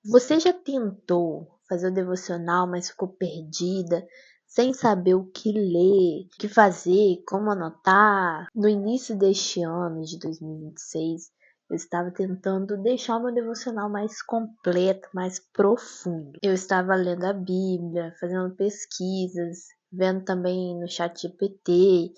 Você já tentou fazer o devocional, mas ficou perdida, sem saber o que ler, o que fazer, como anotar? No início deste ano de 2026, eu estava tentando deixar o meu devocional mais completo, mais profundo. Eu estava lendo a Bíblia, fazendo pesquisas, vendo também no chat GPT,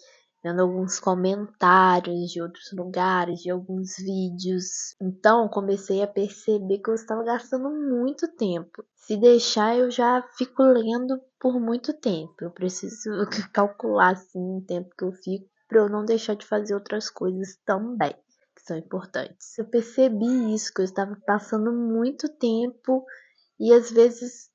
vendo alguns comentários de outros lugares, de alguns vídeos. Então, comecei a perceber que eu estava gastando muito tempo. Se deixar, eu já fico lendo por muito tempo. Eu preciso calcular assim o tempo que eu fico para eu não deixar de fazer outras coisas também, que são importantes. Eu percebi isso, que eu estava passando muito tempo e às vezes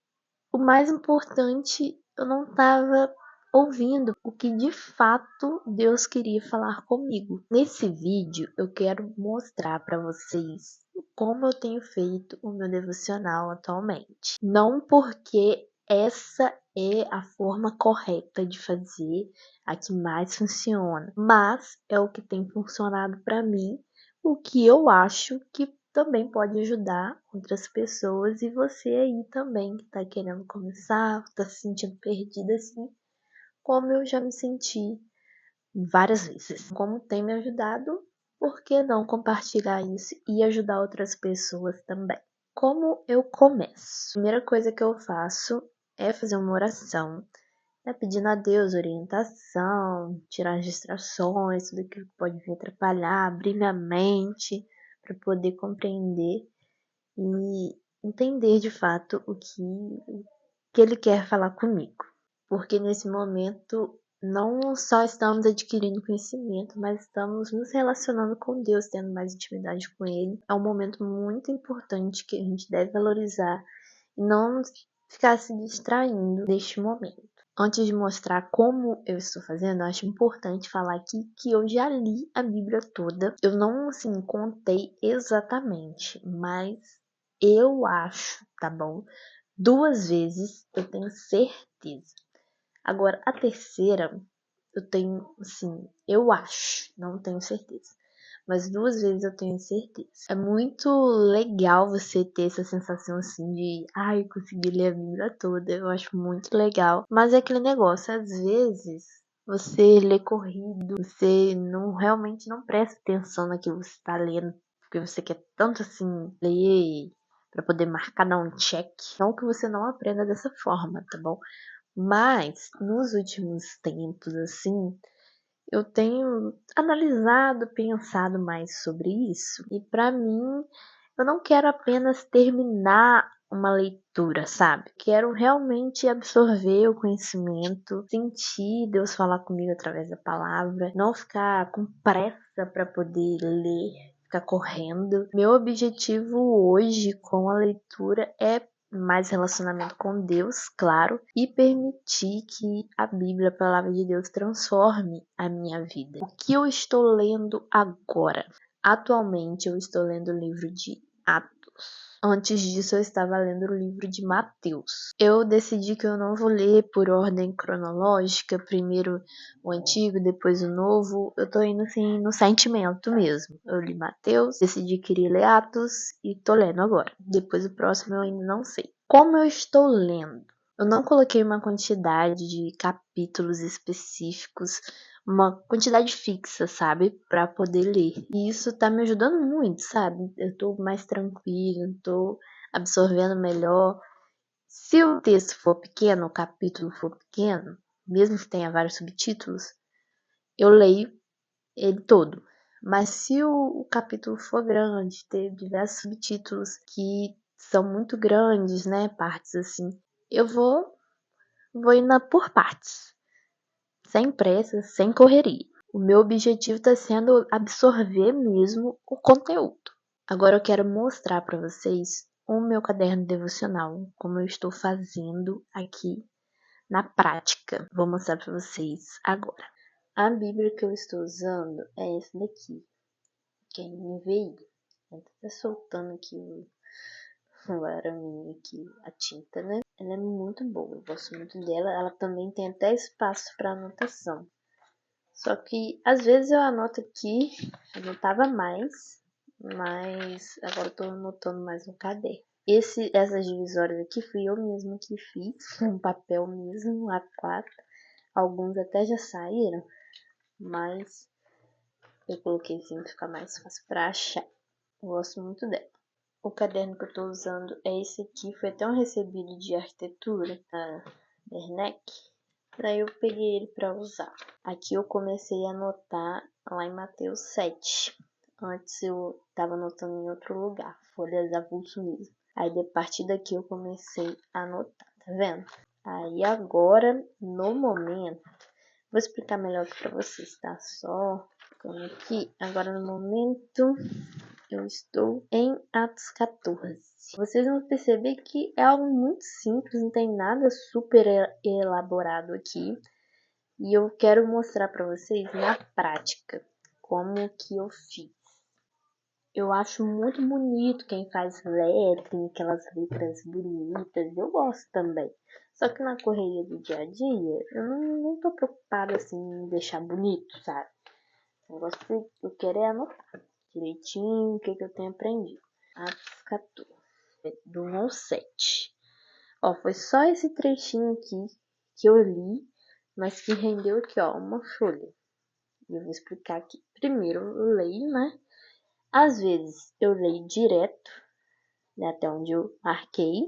o mais importante eu não estava ouvindo o que de fato Deus queria falar comigo. Nesse vídeo eu quero mostrar para vocês como eu tenho feito o meu devocional atualmente. Não porque essa é a forma correta de fazer, a que mais funciona, mas é o que tem funcionado para mim, o que eu acho que também pode ajudar outras pessoas e você aí também que está querendo começar, está se sentindo perdida assim, como eu já me senti várias vezes. Como tem me ajudado, por que não compartilhar isso e ajudar outras pessoas também? Como eu começo? A primeira coisa que eu faço é fazer uma oração, né, pedindo a Deus orientação, tirar as distrações, tudo que pode vir atrapalhar, abrir minha mente para poder compreender e entender de fato o que ele quer falar comigo. Porque nesse momento não só estamos adquirindo conhecimento, mas estamos nos relacionando com Deus, tendo mais intimidade com Ele. É um momento muito importante que a gente deve valorizar e não ficar se distraindo neste momento. Antes de mostrar como eu estou fazendo, eu acho importante falar aqui que eu já li a Bíblia toda. Eu não, assim, contei exatamente, mas eu acho, tá bom? 2 vezes eu tenho certeza. Agora, a terceira, eu tenho, assim, eu acho, não tenho certeza. Mas 2 vezes eu tenho certeza. É muito legal você ter essa sensação assim de, ai, consegui ler a Bíblia toda. Eu acho muito legal. Mas é aquele negócio, às vezes você lê corrido, você não realmente não presta atenção naquilo que você está lendo, porque você quer tanto assim ler para poder marcar, dar um check. Não que você não aprenda dessa forma, tá bom? Mas nos últimos tempos, assim, eu tenho analisado, pensado mais sobre isso. E para mim, eu não quero apenas terminar uma leitura, sabe? Quero realmente absorver o conhecimento, sentir Deus falar comigo através da palavra, não ficar com pressa para poder ler, ficar correndo. Meu objetivo hoje com a leitura é mais relacionamento com Deus, claro, e permitir que a Bíblia, a palavra de Deus, transforme a minha vida. O que eu estou lendo agora? Atualmente eu estou lendo o livro de Atos. Antes disso eu estava lendo o livro de Mateus. Eu decidi que eu não vou ler por ordem cronológica, primeiro o antigo, depois o novo. Eu tô indo assim no sentimento mesmo. Eu li Mateus, decidi que iria ler Atos e tô lendo agora. Depois o próximo eu ainda não sei. Como eu estou lendo? Eu não coloquei uma quantidade de capítulos específicos, uma quantidade fixa, sabe? Pra poder ler. E isso tá me ajudando muito, sabe? Eu tô mais tranquila, tô absorvendo melhor. Se o texto for pequeno, o capítulo for pequeno, mesmo que tenha vários subtítulos, eu leio ele todo. Mas se o capítulo for grande, ter diversos subtítulos que são muito grandes, né? Partes assim, eu vou indo por partes, sem pressa, sem correria. O meu objetivo está sendo absorver mesmo o conteúdo. Agora eu quero mostrar para vocês o meu caderno devocional, como eu estou fazendo aqui na prática. Vou mostrar para vocês agora. A Bíblia que eu estou usando é essa daqui, que é NVI. Eu tô até soltando aqui o araminho aqui, a tinta, né? Ela é muito boa, eu gosto muito dela. Ela também tem até espaço para anotação. Só que às vezes eu anoto aqui, anotava mais, mas agora eu tô anotando mais no caderno. Essas divisórias aqui fui eu mesma que fiz, com papel mesmo, A4. Alguns até já saíram, mas eu coloquei assim pra ficar mais fácil pra achar. Eu gosto muito dela. O caderno que eu tô usando é esse aqui, foi até um recebido de arquitetura da Werneck. Daí eu peguei ele pra usar. Aqui eu comecei a anotar lá em Mateus 7. Antes eu tava anotando em outro lugar, folhas avulso mesmo. Aí a partir daqui eu comecei a anotar, tá vendo? Aí agora, no momento, vou explicar melhor aqui pra vocês, tá? Só ficando aqui. Agora no momento eu estou em Atos 14. Vocês vão perceber que é algo muito simples, não tem nada super elaborado aqui. E eu quero mostrar para vocês na prática como que eu fiz. Eu acho muito bonito quem faz lettering, aquelas letras bonitas, eu gosto também. Só que na correria do dia a dia, eu não tô preocupada assim em deixar bonito, sabe? O negócio que eu quero é anotar direitinho o que eu tenho aprendido. Atos 14, do 1 ao 7. Ó, foi só esse trechinho aqui que eu li, mas que rendeu aqui, ó, uma folha. E eu vou explicar aqui. Primeiro eu leio, né? Às vezes eu leio direto, né, até onde eu marquei,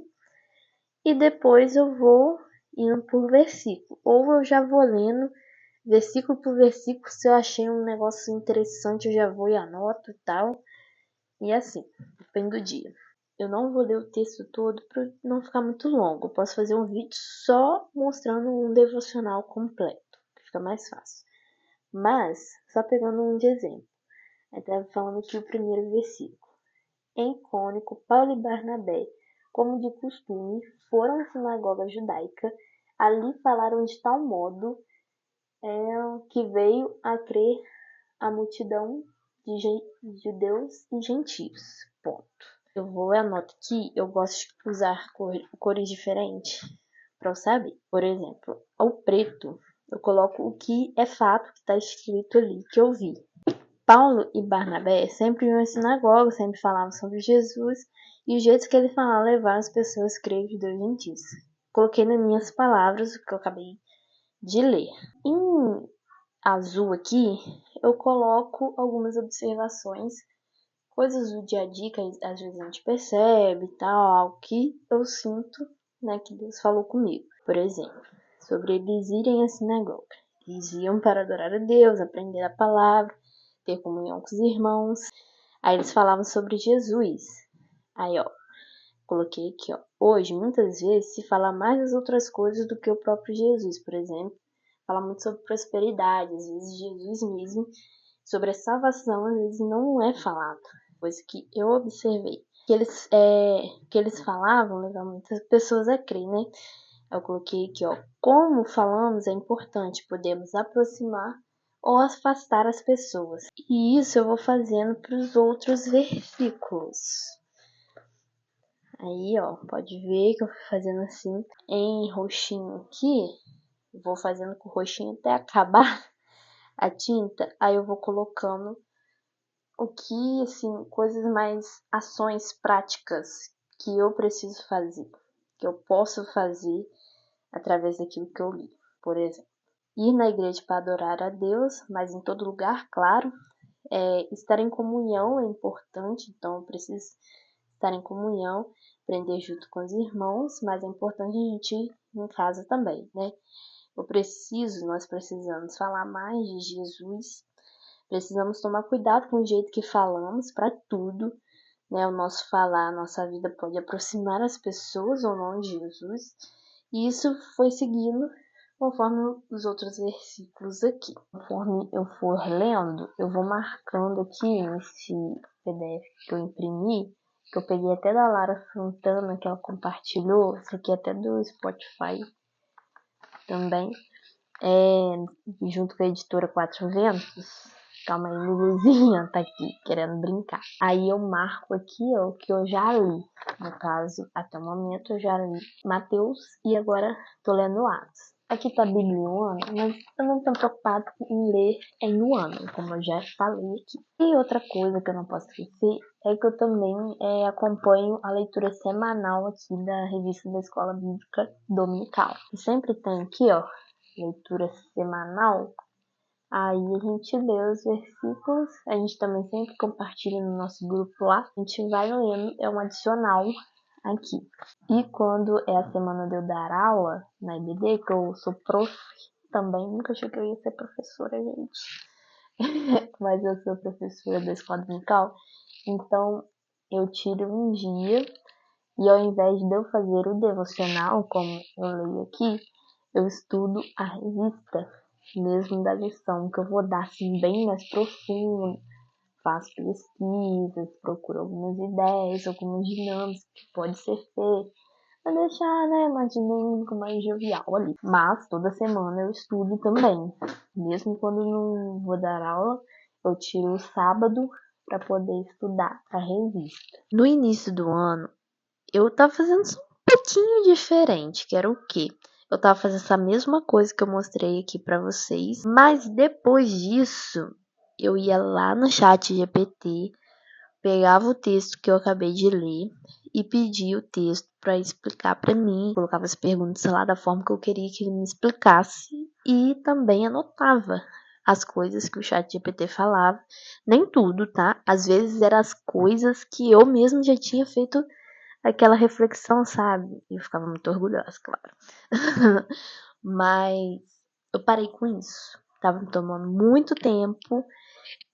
e depois eu vou indo por versículo. Ou eu já vou lendo versículo por versículo, se eu achei um negócio interessante eu já vou e anoto e tal. E assim, depende do dia. Eu não vou ler o texto todo para não ficar muito longo. Eu posso fazer um vídeo só mostrando um devocional completo, que fica mais fácil. Mas, só pegando um de exemplo. Estava falando aqui o primeiro versículo. Em Icônico, Paulo e Barnabé, como de costume, foram à sinagoga judaica. Ali falaram de tal modo que veio a crer a multidão de judeus e gentios. Ponto. Eu vou anotar aqui, eu gosto de usar cores diferentes para eu saber. Por exemplo, o preto, eu coloco o que é fato que está escrito ali, que eu vi. Paulo e Barnabé sempre iam à sinagoga, sempre falavam sobre Jesus, e o jeito que ele falava levaram as pessoas a crer que Deus gentios. Coloquei nas minhas palavras o que eu acabei de ler. Em azul aqui, eu coloco algumas observações, coisas do dia a dia que às vezes a gente percebe e tal, algo que eu sinto, né, que Deus falou comigo. Por exemplo, sobre eles irem à sinagoga. Eles iam para adorar a Deus, aprender a palavra, ter comunhão com os irmãos. Aí eles falavam sobre Jesus. Aí, ó, coloquei aqui, ó. Hoje, muitas vezes, se fala mais das outras coisas do que o próprio Jesus, por exemplo. Fala muito sobre prosperidade, às vezes Jesus mesmo. Sobre a salvação, às vezes não é falado. Coisa que eu observei. Que eles falavam levar muitas pessoas a crer, né? Eu coloquei aqui, ó. Como falamos é importante, podemos aproximar ou afastar as pessoas. E isso eu vou fazendo para os outros versículos. Aí, ó, pode ver que eu fui fazendo assim em roxinho aqui. Vou fazendo com o roxinho até acabar a tinta. Aí eu vou colocando o que, assim, coisas mais, ações práticas que eu preciso fazer, que eu posso fazer através daquilo que eu li. Por exemplo, ir na igreja para adorar a Deus, mas em todo lugar, claro. Estar em comunhão é importante, então eu preciso estar em comunhão, aprender junto com os irmãos, mas é importante a gente ir em casa também, né? Nós precisamos falar mais de Jesus, precisamos tomar cuidado com o jeito que falamos para tudo, né? O nosso falar, a nossa vida pode aproximar as pessoas ou não de Jesus, e isso foi seguindo conforme os outros versículos aqui. Conforme eu for lendo, eu vou marcando aqui nesse PDF que eu imprimi, que eu peguei até da Lara Fontana, que ela compartilhou, isso aqui é até do Spotify também, junto com a editora Quatro Ventos. Calma aí, Luluzinha tá aqui, querendo brincar. Aí eu marco aqui, ó, o que eu já li. No caso, até o momento eu já li Mateus e agora tô lendo Atos. aqui tá bibliano, mas eu não tô preocupado em ler em um ano, como eu já falei aqui. E outra coisa que eu não posso esquecer é que eu também acompanho a leitura semanal aqui da revista da Escola Bíblica Dominical. E sempre tem aqui, ó, leitura semanal. Aí a gente lê os versículos, a gente também sempre compartilha no nosso grupo lá. A gente vai lendo, é um adicional aqui. E quando é a semana de eu dar aula na IBD, que eu sou prof também, nunca achei que eu ia ser professora, gente. Mas eu sou professora da escola dominical, então eu tiro um dia e ao invés de eu fazer o devocional, como eu leio aqui, eu estudo a revista mesmo da lição, que eu vou dar assim bem mais profundo. Faço pesquisas, procuro algumas ideias, algumas dinâmicas que pode ser feito, pra deixar, né, mais dinâmico, mais jovial ali. Mas toda semana eu estudo também. Mesmo quando não vou dar aula, eu tiro o sábado para poder estudar a revista. No início do ano, eu tava fazendo só um pouquinho diferente, que era o quê? Eu tava fazendo essa mesma coisa que eu mostrei aqui pra vocês, mas depois disso, eu ia lá no chat GPT, pegava o texto que eu acabei de ler e pedia o texto para explicar para mim, colocava as perguntas lá da forma que eu queria que ele me explicasse e também anotava as coisas que o chat GPT falava, nem tudo, tá? Às vezes eram as coisas que eu mesmo já tinha feito aquela reflexão, sabe? E eu ficava muito orgulhosa, claro. Mas eu parei com isso. Tava me tomando muito tempo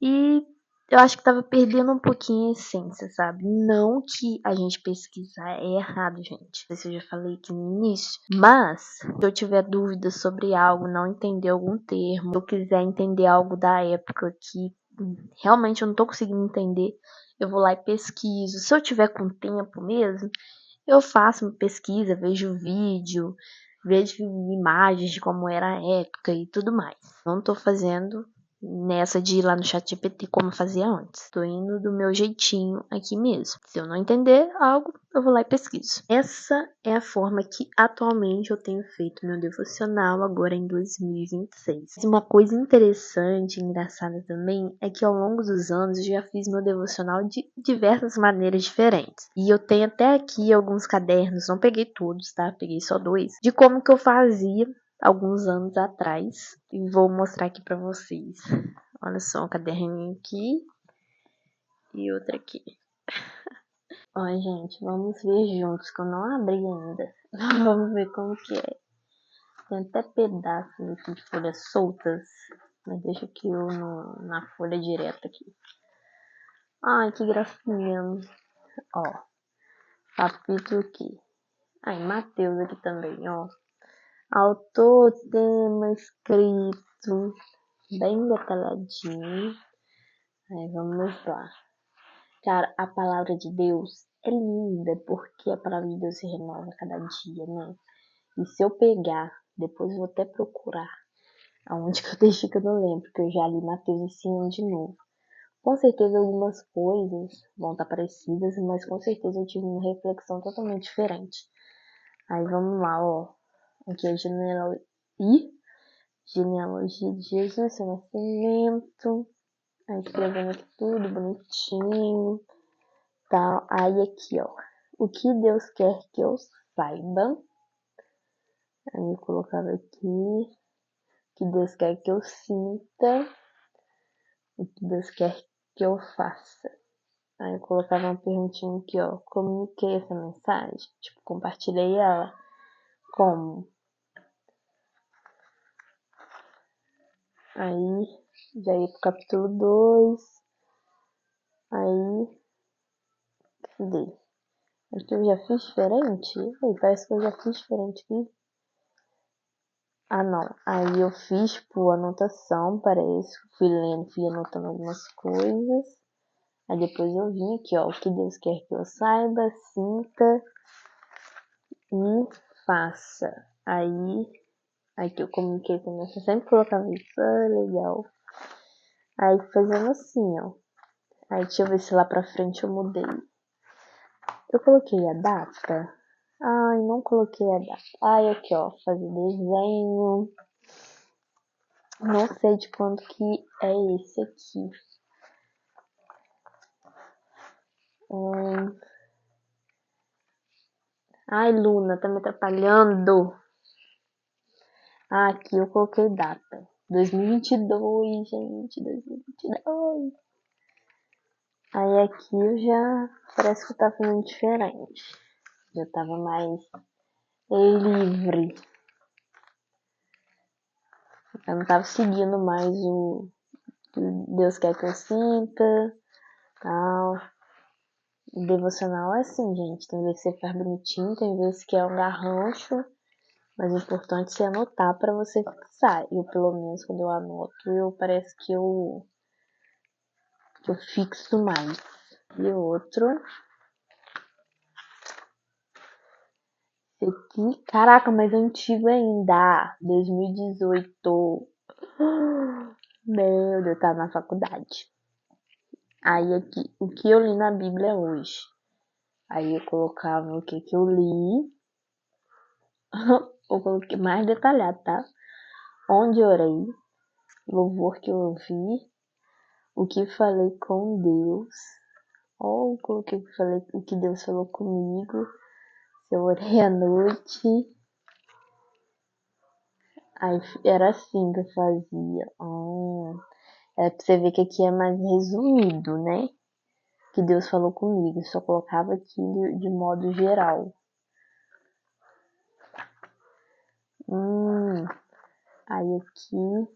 e eu acho que tava perdendo um pouquinho a essência, sabe? Não que a gente pesquisar é errado, gente. Não sei se eu já falei aqui no início. Mas, se eu tiver dúvidas sobre algo, não entender algum termo, se eu quiser entender algo da época que realmente eu não tô conseguindo entender, eu vou lá e pesquiso. Se eu tiver com tempo mesmo, eu faço uma pesquisa, vejo vídeo, vejo imagens de como era a época e tudo mais. Não tô fazendo nessa de ir lá no chat GPT como eu fazia antes. Tô indo do meu jeitinho aqui mesmo. Se eu não entender algo, eu vou lá e pesquiso. Essa é a forma que atualmente eu tenho feito meu devocional agora em 2026. Uma coisa interessante e engraçada também é que ao longo dos anos eu já fiz meu devocional de diversas maneiras diferentes. E eu tenho até aqui alguns cadernos, não peguei todos, tá? Peguei só 2, de como que eu fazia alguns anos atrás e vou mostrar aqui pra vocês. Olha só, um caderninho aqui e outro aqui. Ó, gente, vamos ver juntos, que eu não abri ainda. Vamos ver como que é. Tem até pedaços aqui de folhas soltas, mas deixa aqui eu na folha direta aqui. Ai, que gracinha. Ó, capítulo aqui. Ai, Mateus aqui também, ó. Autor, tema, escrito, bem detalhadinho. Aí vamos lá. Cara, a palavra de Deus é linda porque a palavra de Deus se renova a cada dia, né? E se eu pegar, depois eu vou até procurar aonde que eu deixei que eu não lembro, porque eu já li Mateus esse ano de novo. Com certeza algumas coisas vão estar parecidas, mas com certeza eu tive uma reflexão totalmente diferente. Aí vamos lá, ó. Aqui é genealogia de Jesus, seu nascimento. Aí escrevendo aqui tudo bonitinho. Tal. Aí aqui, ó. O que Deus quer que eu saiba. Aí eu colocava aqui. O que Deus quer que eu sinta. O que Deus quer que eu faça. Aí eu colocava uma perguntinha aqui, ó. Comuniquei essa mensagem. Tipo, compartilhei ela. Como? Aí já ia pro capítulo 2. Aí. Cadê? Aqui eu já fiz diferente. Aí parece que eu já fiz diferente aqui. Ah, não. Aí eu fiz, tipo, anotação, parece. Fui lendo, fui anotando algumas coisas. Aí depois eu vim aqui, ó. O que Deus quer que eu saiba, sinta e faça. Aí que eu comuniquei com você. Sempre colocava isso. Ah, legal. Aí fazendo assim, ó. Aí deixa eu ver se lá pra frente eu mudei. Eu coloquei a data. Ai, não coloquei a data. Ai, aqui, ó, fazer desenho. Não sei de quanto que é esse aqui. Ai, Luna, tá me atrapalhando. Ah, aqui eu coloquei data. 2022, gente, 2022. Aí aqui eu já, parece que eu tava fazendo diferente. Já tava mais livre. Eu não tava seguindo mais o que Deus quer que eu sinta, tal. Devocional é assim, gente. Tem vezes que você faz bonitinho, tem vezes que é um garrancho. Mas o importante é você anotar para você fixar. Eu, pelo menos, quando eu anoto, parece que eu fixo mais. E outro, esse aqui, caraca, mas antigo ainda. 2018. Meu Deus, tá na faculdade. Aí aqui, o que eu li na Bíblia hoje. Aí eu colocava o que eu li. Eu coloquei mais detalhado, tá? Onde orei, louvor que eu ouvi, o que falei com Deus, ou coloquei o que Deus falou comigo, se eu orei à noite. Aí era assim que eu fazia. É pra você ver que aqui é mais resumido, né? Que Deus falou comigo. Eu só colocava aqui de modo geral. Aí aqui,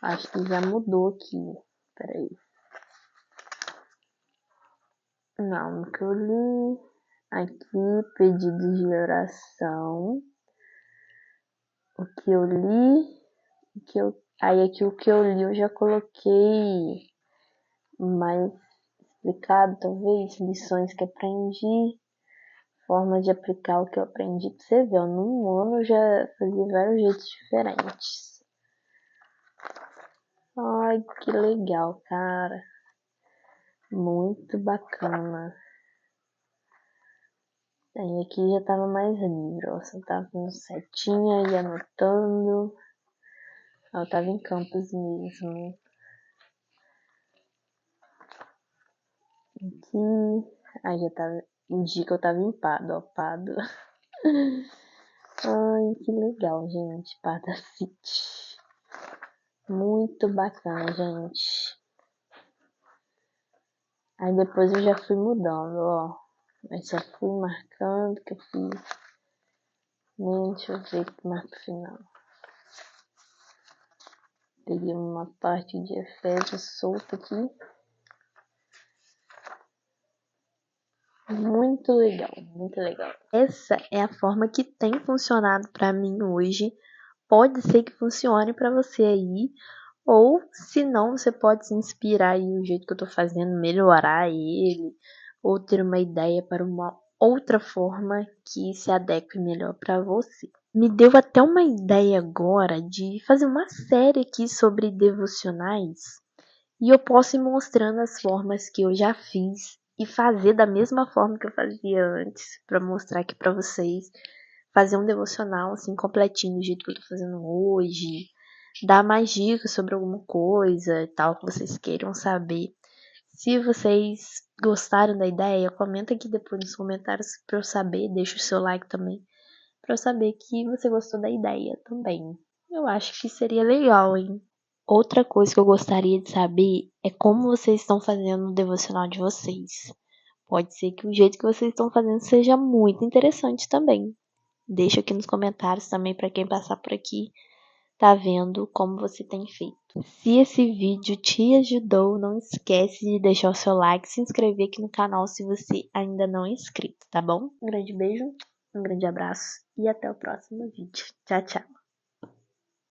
acho que já mudou aqui. Peraí. Não, o que eu li aqui, pedidos de oração. O que eu li, aí aqui o que eu li eu já coloquei mais explicado, talvez, lições que aprendi, formas de aplicar o que eu aprendi pra você ver. Num ano eu já fazia vários jeitos diferentes. Ai, que legal, cara. Muito bacana. Aí aqui já tava mais livre, ó. Você tava com setinha e anotando. Eu tava em campus mesmo. Aqui. Aí já tava. Um dia que eu tava em Pado, ó. Pado. Ai, que legal, gente. Pada City. Muito bacana, gente. Aí depois eu já fui mudando, ó. Aí só fui marcando que eu fiz. Deixa eu ver que marco final. Peguei uma parte de Efésios solta aqui. Muito legal, muito legal. Essa é a forma que tem funcionado para mim hoje. Pode ser que funcione para você aí, ou se não, você pode se inspirar aí no jeito que eu tô fazendo, melhorar ele, ou ter uma ideia para uma outra forma que se adeque melhor para você. Me deu até uma ideia agora de fazer uma série aqui sobre devocionais. E eu posso ir mostrando as formas que eu já fiz e fazer da mesma forma que eu fazia antes, para mostrar aqui para vocês. Fazer um devocional assim completinho do jeito que eu tô fazendo hoje, dar mais dicas sobre alguma coisa e tal que vocês queiram saber. Se vocês gostaram da ideia, comenta aqui depois nos comentários para eu saber, deixa o seu like também, para eu saber que você gostou da ideia também. Eu acho que seria legal, hein? Outra coisa que eu gostaria de saber é como vocês estão fazendo o devocional de vocês. Pode ser que o jeito que vocês estão fazendo seja muito interessante também. Deixa aqui nos comentários também para quem passar por aqui, tá vendo como você tem feito. Se esse vídeo te ajudou, não esquece de deixar o seu like, se inscrever aqui no canal se você ainda não é inscrito, tá bom? Um grande beijo, um grande abraço e até o próximo vídeo. Tchau, tchau!